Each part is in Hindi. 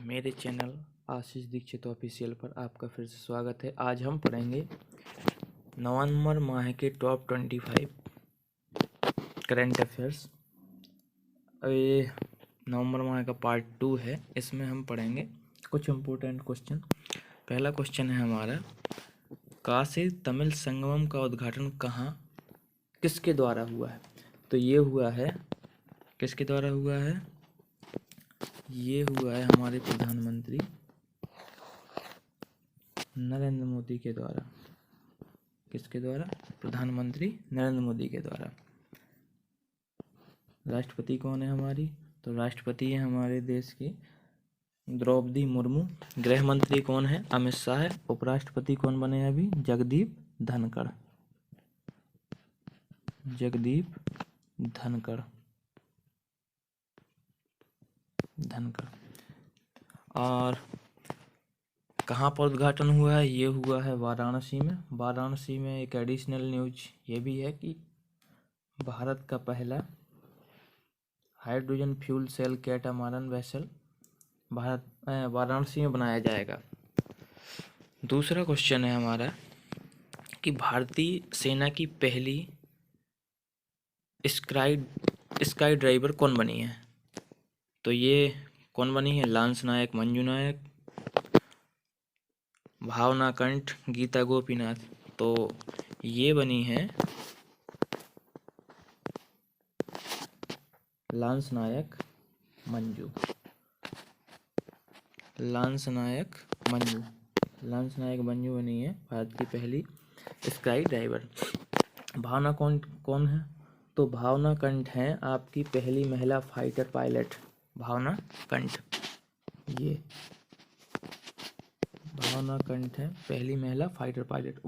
मेरे चैनल आशीष दीक्षित ऑफिशियल पर आपका फिर से स्वागत है। आज हम पढ़ेंगे नवंबर माह के टॉप 25 करंट अफेयर्स। ये नवंबर माह का पार्ट 2 है। इसमें हम पढ़ेंगे कुछ इम्पोर्टेंट क्वेश्चन। पहला क्वेश्चन है हमारा, काशी तमिल संगमम का उद्घाटन किसके द्वारा हुआ है? तो ये हुआ है, किसके द्वारा हुआ है? ये हुआ है हमारे प्रधानमंत्री नरेंद्र मोदी के द्वारा। किसके द्वारा? प्रधानमंत्री नरेंद्र मोदी के द्वारा। राष्ट्रपति कौन है हमारी? तो राष्ट्रपति है हमारे देश की द्रौपदी मुर्मू। गृह मंत्री कौन है? अमित शाह है। उपराष्ट्रपति कौन बने हैं अभी? जगदीप धनखड़। जगदीप धनखड़। और कहाँ पर उद्घाटन हुआ है? ये हुआ है वाराणसी में। वाराणसी में एक एडिशनल न्यूज ये भी है कि भारत का पहला hydrogen fuel cell catamaran vessel Varanasi में बनाया जाएगा। दूसरा क्वेश्चन है हमारा कि भारतीय सेना की पहली स्काई ड्राइवर कौन बनी है? तो ये कौन बनी है? लांस नायक मंजू नायक, भावना कंठ, गीता गोपीनाथ। तो ये बनी है लांस नायक मंजू। लांस नायक मंजू बनी है भारत की पहली स्काई ड्राइवर। भावना कौन है? तो भावना कंठ है आपकी पहली महिला फाइटर पायलट। भावना कंठ, ये भावना कंठ है पहली महिला फाइटर पायलट।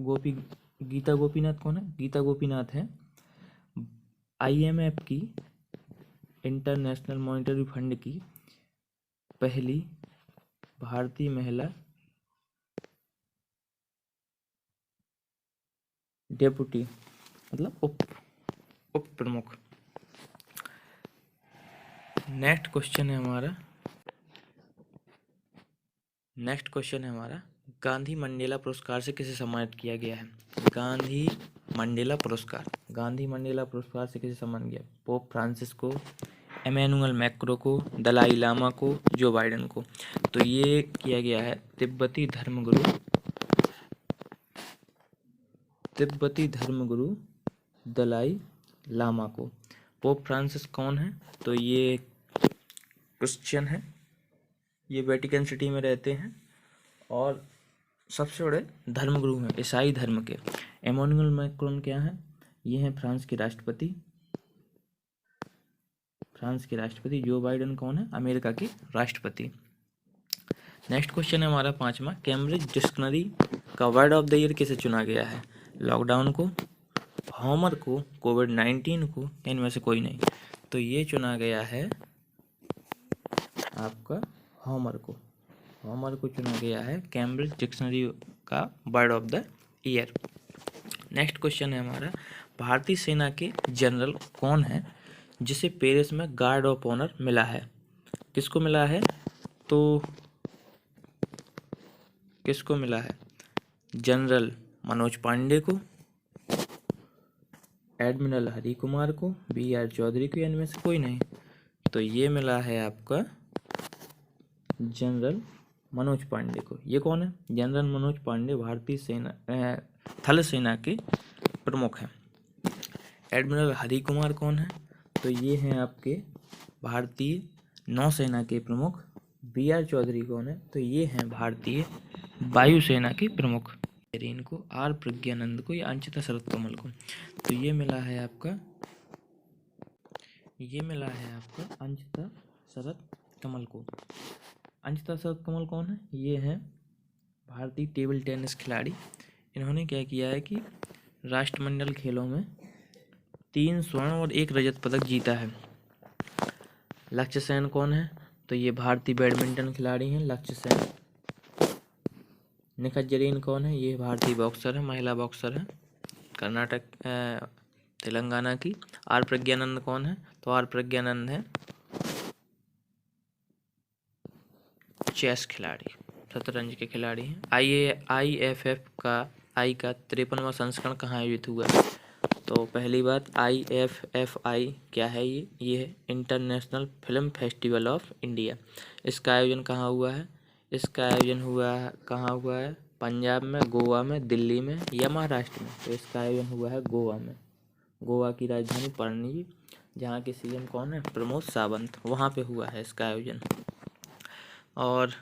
गीता गोपीनाथ कौन है? गीता गोपीनाथ है IMF की, इंटरनेशनल मॉनेटरी फंड की पहली भारतीय महिला डेप्यूटी, मतलब उप प्रमुख। नेक्स्ट क्वेश्चन है हमारा गांधी मंडेला पुरस्कार से किसे सम्मानित किया गया है? गांधी मंडेला पुरस्कार से किसे सम्मानित किया? पोप फ्रांसिस को, एमेनुअल मैक्रो को, दलाई लामा को, जो बाइडेन को। तो ये किया गया है तिब्बती धर्मगुरु दलाई लामा को। पोप फ्रांसिस कौन है? तो ये क्रिश्चियन है, ये वेटिकन सिटी में रहते हैं और सबसे बड़े धर्मगुरु हैं ईसाई धर्म के। एमेनुअल मैक्रोन क्या है? ये हैं फ्रांस के राष्ट्रपति। जो बाइडेन कौन है? अमेरिका के राष्ट्रपति। नेक्स्ट क्वेश्चन है हमारा पांचवा, कैम्ब्रिज डिक्शनरी का वर्ड ऑफ द ईयर किसे चुना गया है? लॉकडाउन को, होमर को, कोविड-19 को, इनमें से कोई नहीं। तो ये चुना गया है आपका होमर को चुना गया है कैम्ब्रिज डिक्शनरी का word of the year. Next question है हमारा, भारतीय सेना के जनरल कौन है जिसे पेरिस में गार्ड ऑफ ऑनर मिला है? किसको मिला है? तो किसको मिला है? जनरल मनोज पांडे को, एडमिरल हरि कुमार को, BR चौधरी को, इनमें से कोई नहीं। तो ये मिला है आपका जनरल मनोज पांडे को। ये कौन है? जनरल मनोज पांडे भारतीय सेना थल सेना के प्रमुख हैं। एडमिरल हरि कुमार कौन है? तो ये हैं आपके भारतीय नौसेना के प्रमुख। BR चौधरी कौन है? तो ये हैं भारतीय वायुसेना के प्रमुख। इनको R प्रज्ञानंद को या अंचिता शरद कमल को। तो ये मिला है आपका अंचिता शरद कमल को। अंचिता शरद कमल कौन है? ये हैं भारतीय टेबल टेनिस खिलाड़ी। इन्होंने क्या किया है कि राष्ट्रमंडल खेलों में 3 स्वर्ण और 1 रजत पदक जीता है। लक्ष्य सेन कौन है? तो ये भारतीय बैडमिंटन खिलाड़ी हैं लक्ष्य सेन। निखत जरीन कौन है? ये भारतीय बॉक्सर है, महिला बॉक्सर है, कर्नाटक तेलंगाना की। R प्रज्ञानंद कौन है? तो R प्रज्ञानंद है चेस खिलाड़ी, शतरंज के खिलाड़ी हैं। IFF का 53वां संस्करण कहाँ आयोजित हुआ? तो पहली बात, IFFI क्या है? ये है international film festival of India. इसका आयोजन कहाँ हुआ है? इसका आयोजन कहाँ हुआ है? पंजाब में, गोवा में, दिल्ली में या महाराष्ट्र में? तो इसका आयोजन हुआ है गोवा में। गोवा की राजधानी पणजी, जहाँ के CM कौन है? प्रमोद सावंत, वहाँ पे हुआ है इसका आयोजन। और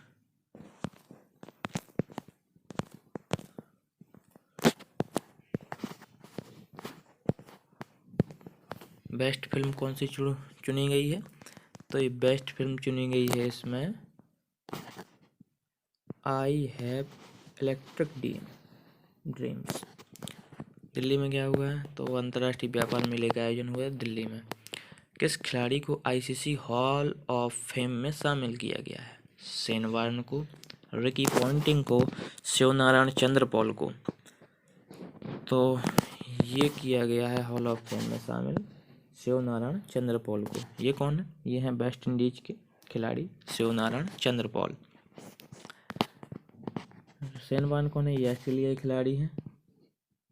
बेस्ट फिल्म कौन सी चुनी गई है? तो ये बेस्ट फिल्म चुनी गई है इसमें I have electric dreams. Delhi में क्या हुआ है? तो अंतर्राष्ट्रीय व्यापार मेले का आयोजन हुआ है दिल्ली में। किस खिलाड़ी को ICC हॉल ऑफ फेम में शामिल किया गया है? शेन वार्न को, रिकी पॉन्टिंग को, शिवनारायण चंद्रपॉल को। तो ये किया गया है हॉल ऑफ फेम में शामिल शिवनारायण चंद्रपॉल को। ये कौन है? ये हैं वेस्ट इंडीज के खिलाड़ी शिवनारायण चंद्रपॉल। शेन वार्न कौन है? ये ऑस्ट्रेलिया के खिलाड़ी हैं।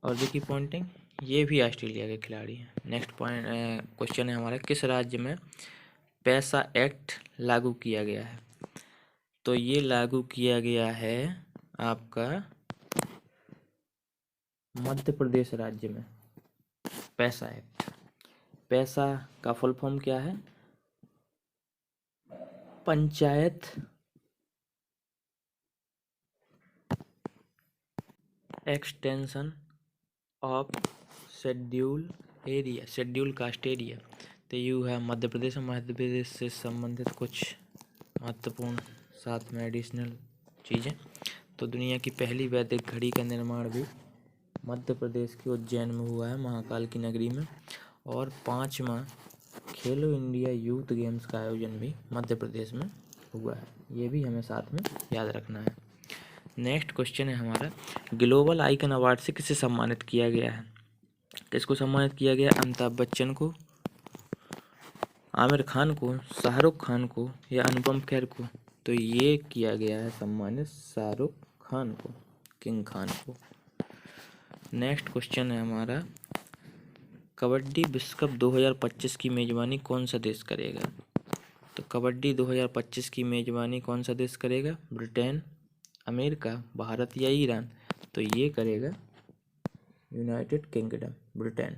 और रिकी पॉन्टिंग, ये भी ऑस्ट्रेलिया के खिलाड़ी हैं। नेक्स्ट क्वेश्चन है हमारा, किस राज्य में पैसा एक्ट लागू किया गया है? तो ये लागू किया गया है आपका मध्य प्रदेश राज्य में, पैसा एक्ट। पैसा का फुल फॉर्म क्या है? Panchayat extension of schedule area, schedule caste area. तो यू है मध्य प्रदेश से संबंधित कुछ महत्वपूर्ण साथ में एडिशनल चीज़ें। तो दुनिया की पहली वैदिक घड़ी का निर्माण भी मध्य प्रदेश के उज्जैन में हुआ है, महाकाल की नगरी में। और 5वां खेलो इंडिया यूथ गेम्स का आयोजन भी मध्य प्रदेश में हुआ है। ये भी हमें साथ में याद रखना है। नेक्स्ट क्वेश्चन है हमारा, ग्लोबल आइकन अवार्ड से किसे सम्मानित किया गया है? किसको सम्मानित किया गया? अमिताभ बच्चन को, आमिर खान को, शाहरुख खान को या अनुपम खेर को? तो ये किया गया है सम्मानित शाहरुख खान को, किंग खान को। नेक्स्ट क्वेश्चन है हमारा, कबड्डी विश्व कप 2025 की मेजबानी कौन सा देश करेगा? तो कबड्डी 2025 की मेजबानी कौन सा देश करेगा? ब्रिटेन, अमेरिका, भारत या ईरान? तो ये करेगा यूनाइटेड किंगडम, ब्रिटेन।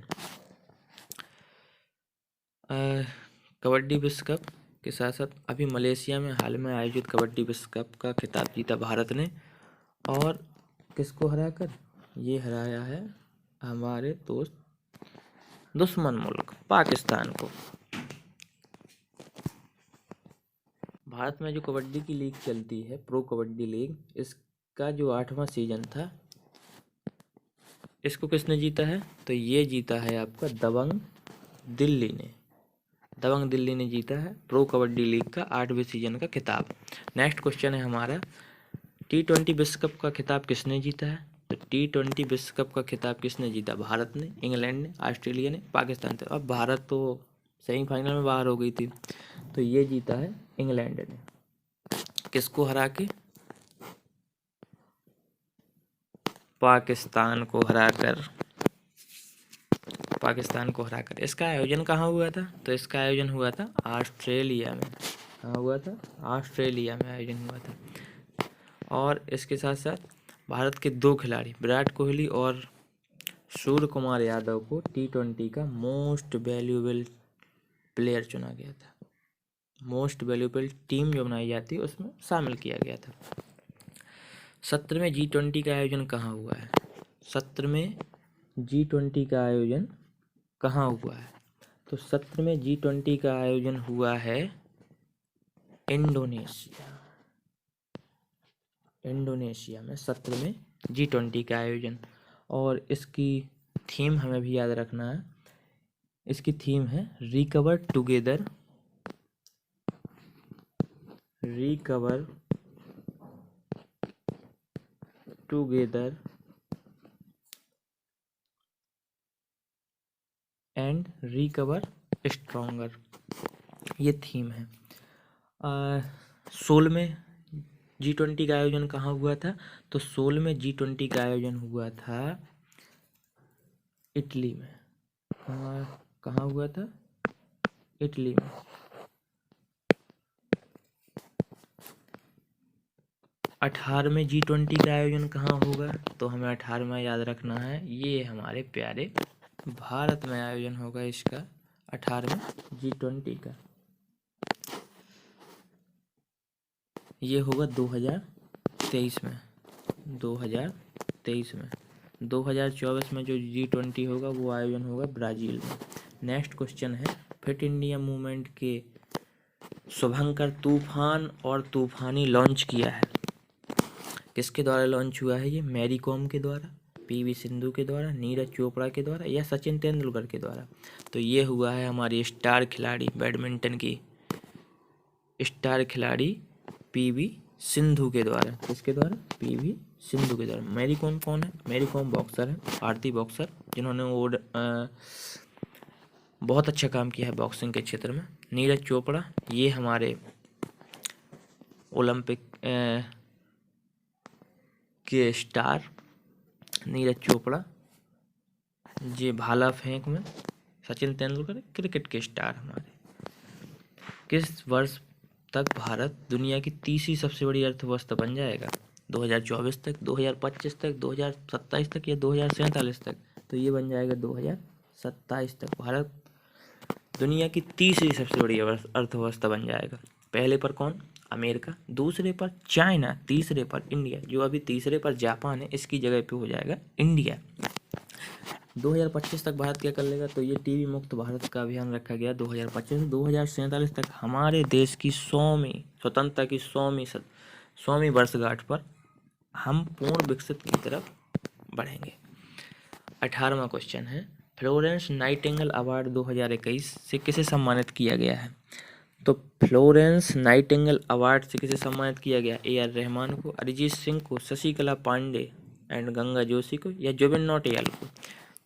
कबड्डी विश्व कप के साथ साथ अभी मलेशिया में हाल में आयोजित कबड्डी विश्व कप का खिताब जीता भारत ने। और किसको हराकर? ये हराया है हमारे दोस्त दुश्मन मुल्क पाकिस्तान को। भारत में जो कबड्डी की लीग चलती है, प्रो कबड्डी लीग, इसका जो 8वां सीजन था, इसको किसने जीता है? तो ये जीता है आपका दबंग दिल्ली ने। दबंग दिल्ली ने जीता है प्रो कबड्डी लीग का 8वें सीजन का खिताब। नेक्स्ट क्वेश्चन है हमारा, T20 विश्व कप का खिताब किसने जीता है? तो T20 विश्व कप का खिताब किसने जीता? भारत ने, इंग्लैंड ने, ऑस्ट्रेलिया ने, पाकिस्तान ने। अब भारत तो सेमीफाइनल में बाहर हो गई थी, तो ये जीता है इंग्लैंड ने। किसको हरा के? पाकिस्तान को हराकर। इसका आयोजन कहाँ हुआ था? तो इसका आयोजन हुआ था ऑस्ट्रेलिया में। कहाँ हुआ था? ऑस्ट्रेलिया में आयोजन हुआ था। और इसके साथ साथ भारत के 2 खिलाड़ी विराट कोहली और सूर्य कुमार यादव को T20 का मोस्ट वैल्यूएबल प्लेयर चुना गया था। मोस्ट वैल्यूएबल टीम जो बनाई जाती है उसमें शामिल किया गया था। 17वें G20 का आयोजन कहाँ हुआ है? 17वें G20 का आयोजन कहाँ हुआ है? तो 17वें G20 का आयोजन हुआ है इंडोनेशिया में 17वें G20 का आयोजन। और इसकी थीम हमें भी याद रखना है। इसकी थीम है recover together and recover stronger, ये थीम है। 16वें G20 का आयोजन कहाँ हुआ था? तो 16वें G20 का आयोजन हुआ था इटली में। कहाँ हुआ था? इटली में। 18वें G20 का आयोजन कहाँ होगा? तो हमें 18वां याद रखना है, ये हमारे प्यारे भारत में आयोजन होगा इसका, 18वें G20 का। ये होगा 2023 में। 2023 में। 2024 में जो G20 होगा वो आयोजन होगा ब्राज़ील में। नेक्स्ट क्वेश्चन है, फिट इंडिया मूवमेंट के शुभंकर तूफान और तूफानी लॉन्च किया है, किसके द्वारा लॉन्च हुआ है? ये मैरी कॉम के द्वारा, पीवी सिंधु के द्वारा, नीरज चोपड़ा के द्वारा या सचिन तेंदुलकर के द्वारा? तो ये हुआ है हमारी स्टार खिलाड़ी, बैडमिंटन की स्टार खिलाड़ी पीवी सिंधु के द्वारा। किसके द्वारा? पीवी सिंधु के द्वारा। मैरी कॉम कौन है? मैरी कॉम बॉक्सर है, भारतीय बॉक्सर, जिन्होंने वो बहुत अच्छा काम किया है बॉक्सिंग के क्षेत्र में। नीरज चोपड़ा, ये हमारे ओलंपिक के स्टार नीरज चोपड़ा, ये भाला फेंक में। सचिन तेंदुलकर क्रिकेट के स्टार हमारे। किस वर्ष तक भारत दुनिया की तीसरी सबसे बड़ी अर्थव्यवस्था बन जाएगा? 2024 तक, 2025 तक, 2027 तक या 2047 तक? तो ये बन जाएगा 2027 तक। भारत दुनिया की तीसरी सबसे बड़ी अर्थव्यवस्था बन जाएगा। पहले पर कौन? अमेरिका, दूसरे पर चाइना, तीसरे पर इंडिया। जो अभी तीसरे पर जापान है, इसकी जगह पे हो जाएगा इंडिया। 2025 तक भारत क्या कर लेगा? तो ये टीबी मुक्त भारत का अभियान रखा गया 2025 से 2047 तक। हमारे देश की 100वीं स्वतंत्रता की 100वीं वर्षगांठ पर हम पूर्ण विकसित की तरफ बढ़ेंगे। 18वां क्वेश्चन है, फ्लोरेंस नाइटिंगेल अवार्ड 2021 से किसे सम्मानित किया गया है? तो फ्लोरेंस नाइटिंगेल अवार्ड से किसे सम्मानित किया गया? AR रहमान को, अरिजीत सिंह को, शशिकला पांडे एंड गंगा जोशी को या जुबिन नौटियाल को?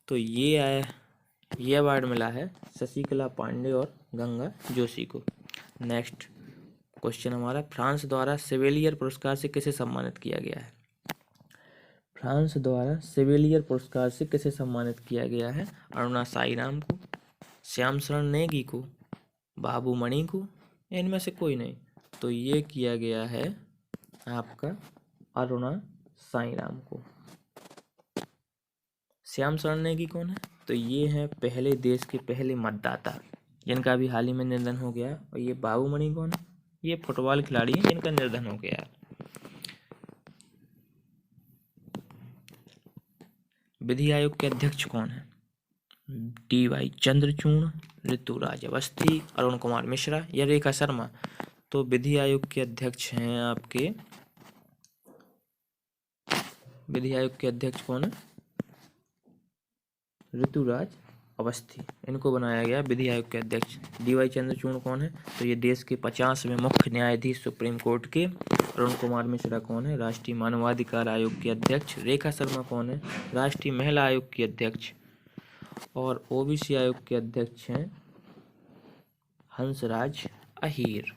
तो ये अवार्ड मिला है शशिकला पांडे और गंगा जोशी को। नेक्स्ट क्वेश्चन हमारा, फ्रांस द्वारा सेवेलियर पुरस्कार से किसे सम्मानित किया गया है? फ्रांस द्वारा सेवेलियर पुरस्कार से किसे सम्मानित किया गया है? अरुणा साईराम को, श्याम शरण नेगी को, बाबू मणि को, इनमें से कोई नहीं। तो ये किया गया है आपका अरुणा साईराम को। श्याम शरण नेगी कौन है? तो ये है पहले देश के पहले मतदाता, जिनका अभी हाल ही में निधन हो गया। और ये बाबू मणि कौन है? ये फुटबॉल खिलाड़ी हैं जिनका निधन हो गया। विधि आयोग के अध्यक्ष कौन है? DY चंद्रचूड़, ऋतुराज अवस्थी, अरुण कुमार मिश्रा या रेखा शर्मा? तो विधि आयोग के अध्यक्ष हैं आपके, विधि आयोग के अध्यक्ष कौन है? ऋतुराज अवस्थी, इनको बनाया गया विधि आयोग के अध्यक्ष। DY चंद्रचूड़ कौन है? तो ये देश के 50वें मुख्य न्यायाधीश सुप्रीम कोर्ट के। अरुण कुमार मिश्रा कौन है? राष्ट्रीय मानवाधिकार आयोग के अध्यक्ष। रेखा शर्मा कौन है? राष्ट्रीय महिला आयोग की अध्यक्ष। और OBC आयोग के अध्यक्ष हैं हंसराज अहीर।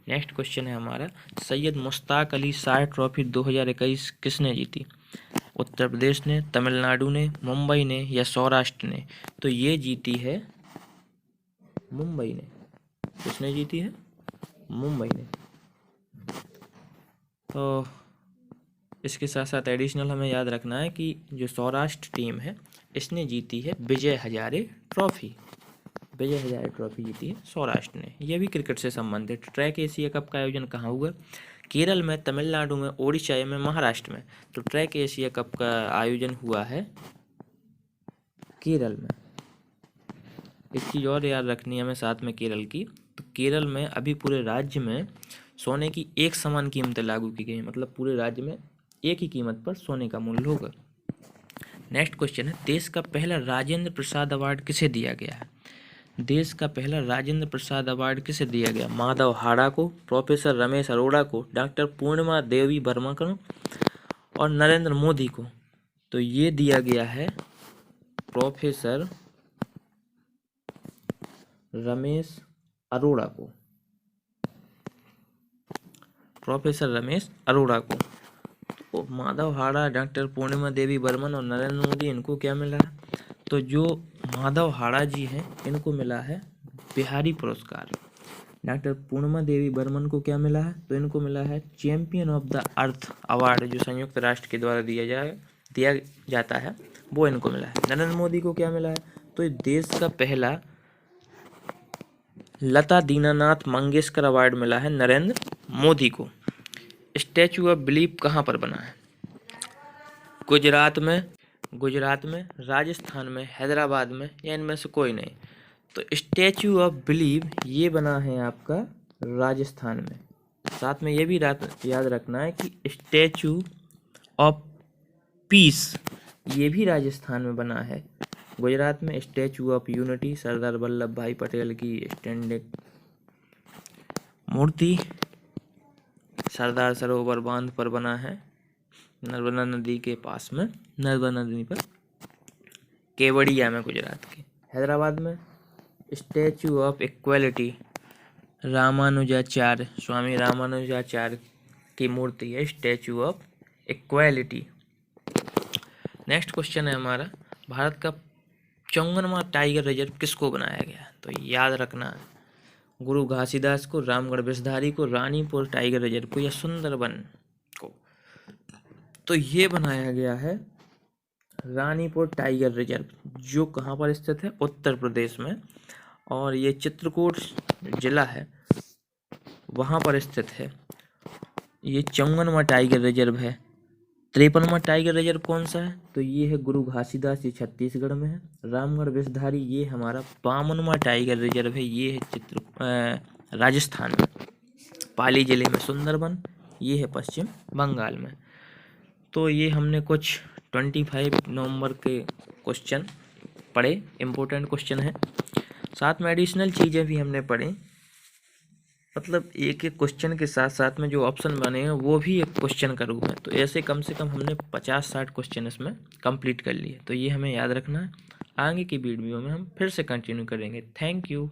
नेक्स्ट क्वेश्चन है हमारा, सैयद मुश्ताक अली शाह ट्रॉफी 2021 किसने जीती? उत्तर प्रदेश ने, तमिलनाडु ने, मुंबई ने या सौराष्ट्र ने? तो ये जीती है मुंबई ने। किसने जीती है? मुंबई ने। तो इसके साथ साथ एडिशनल हमें याद रखना है कि जो सौराष्ट्र टीम है इसने जीती है विजय हजारे ट्रॉफी। विजय हजारे ट्रॉफी जीती है सौराष्ट्र ने। यह भी क्रिकेट से संबंधित। ट्रैक एशिया कप का आयोजन कहाँ हुआ? केरल में, तमिलनाडु में, ओडिशा में, महाराष्ट्र में? तो ट्रैक एशिया कप का आयोजन हुआ है केरल में। एक चीज़ और याद रखनी है हमें साथ में केरल की, तो केरल में अभी पूरे राज्य में सोने की एक समान कीमतें लागू की गई, मतलब पूरे राज्य में एक ही कीमत पर सोने का मूल्य होगा। नेक्स्ट क्वेश्चन है, देश का पहला राजेंद्र प्रसाद अवार्ड किसे दिया गया है? देश का पहला राजेंद्र प्रसाद अवार्ड किसे दिया गया? माधव हाड़ा को, प्रोफेसर रमेश अरोड़ा को, डॉक्टर पूर्णिमा देवी वर्मा को और नरेंद्र मोदी को? तो ये दिया गया है प्रोफेसर रमेश अरोड़ा को। प्रोफेसर रमेश अरोड़ा को। तो माधव हाड़ा, डॉक्टर पूर्णिमा देवी बर्मन और नरेंद्र मोदी, इनको क्या मिला है? तो जो माधव हाड़ा जी हैं इनको मिला है बिहारी पुरस्कार। डॉक्टर पूर्णिमा देवी बर्मन को क्या मिला है? तो इनको मिला है champion of the earth award, जो संयुक्त राष्ट्र के द्वारा दिया जाता है, वो इनको मिला है। नरेंद्र मोदी को क्या मिला है? तो ये देश का पहला लता दीनानाथ मंगेशकर अवार्ड मिला है नरेंद्र मोदी को। स्टैचू ऑफ बिलीफ कहाँ पर बना है? गुजरात में, राजस्थान में, हैदराबाद में, या इनमें से कोई नहीं। तो स्टैचू ऑफ बिलीफ ये बना है आपका राजस्थान में। साथ में ये भी याद रखना है कि स्टैचू ऑफ पीस ये भी राजस्थान में बना है। गुजरात में statue of unity Sardar Vallabh भाई पटेल की स्टैंडिंग मूर्ति सरदार सरोवर बांध पर बना है, नर्मदा नदी के पास में, नर्मदा नदी पर, केवड़िया में, गुजरात के। हैदराबाद में स्टैचू ऑफ इक्वालिटी रामानुजाचार्य, स्वामी रामानुजाचार्य की मूर्ति है statue of equality. Next question है हमारा, भारत का 54वां टाइगर रिजर्व किसको बनाया गया? तो याद रखना, गुरु घासीदास को, रामगढ़ विषधारी को, रानीपुर टाइगर रिजर्व को, या सुंदरबन को। तो ये बनाया गया है रानीपुर टाइगर रिजर्व, जो कहाँ पर स्थित है? उत्तर प्रदेश में, और ये चित्रकूट जिला है वहाँ पर स्थित है। ये 54वां टाइगर रिजर्व है। 53वां टाइगर रिजर्व कौन सा है? तो ये है गुरु घासीदास, ये छत्तीसगढ़ में है। रामगढ़ विषधारी ये हमारा 52वां टाइगर रिजर्व है, ये है राजस्थान में, पाली जिले में। सुंदरबन ये है पश्चिम बंगाल में। तो ये हमने कुछ 25 नवंबर के क्वेश्चन पढ़े, इम्पोर्टेंट क्वेश्चन है। साथ में एडिशनल चीज़ें भी हमने पढ़ी, मतलब एक एक क्वेश्चन के साथ साथ में जो ऑप्शन बने हैं वो भी एक क्वेश्चन का रूप है। तो ऐसे कम से कम हमने 50-60 क्वेश्चन इसमें कंप्लीट कर लिए। तो ये हमें याद रखना है। आगे की वीडियो में हम फिर से कंटिन्यू करेंगे। Thank you.